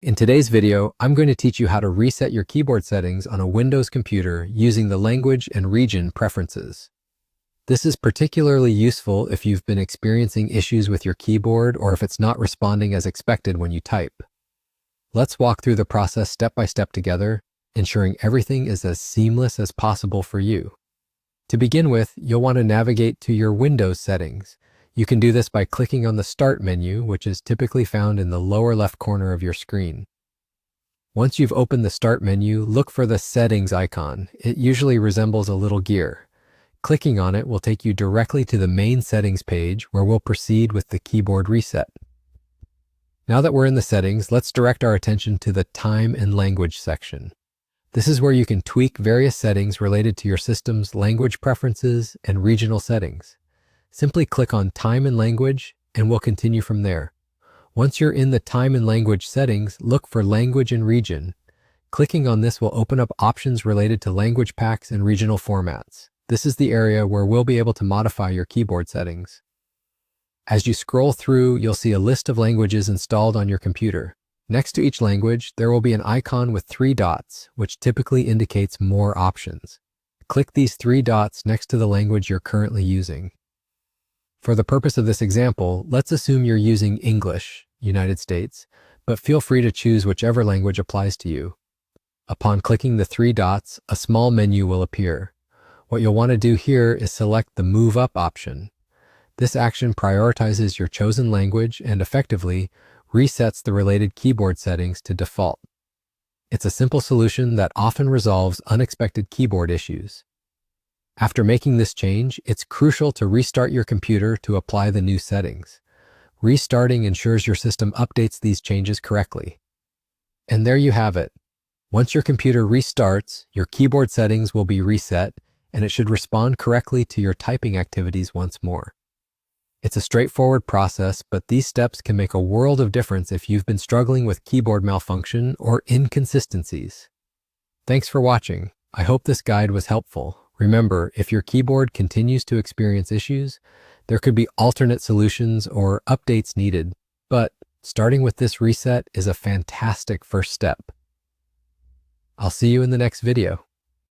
In today's video, I'm going to teach you how to reset your keyboard settings on a Windows computer using the language and region preferences. This is particularly useful if you've been experiencing issues with your keyboard or if it's not responding as expected when you type. Let's walk through the process step by step together, ensuring everything is as seamless as possible for you. To begin with, you'll want to navigate to your Windows settings. You can do this by clicking on the Start menu, which is typically found in the lower left corner of your screen. Once you've opened the Start menu, look for the Settings icon. It usually resembles a little gear. Clicking on it will take you directly to the main settings page where we'll proceed with the keyboard reset. Now that we're in the settings, let's direct our attention to the Time and Language section. This is where you can tweak various settings related to your system's language preferences and regional settings. Simply click on Time and Language, and we'll continue from there. Once you're in the Time and Language settings, look for Language and Region. Clicking on this will open up options related to language packs and regional formats. This is the area where we'll be able to modify your keyboard settings. As you scroll through, you'll see a list of languages installed on your computer. Next to each language, there will be an icon with 3 dots, which typically indicates more options. Click these 3 dots next to the language you're currently using. For the purpose of this example, let's assume you're using English, United States, but feel free to choose whichever language applies to you. Upon clicking the 3 dots, a small menu will appear. What you'll want to do here is select the Move Up option. This action prioritizes your chosen language and effectively resets the related keyboard settings to default. It's a simple solution that often resolves unexpected keyboard issues. After making this change, it's crucial to restart your computer to apply the new settings. Restarting ensures your system updates these changes correctly. And there you have it. Once your computer restarts, your keyboard settings will be reset, and it should respond correctly to your typing activities once more. It's a straightforward process, but these steps can make a world of difference if you've been struggling with keyboard malfunction or inconsistencies. Thanks for watching. I hope this guide was helpful. Remember, if your keyboard continues to experience issues, there could be alternate solutions or updates needed, but starting with this reset is a fantastic first step. I'll see you in the next video.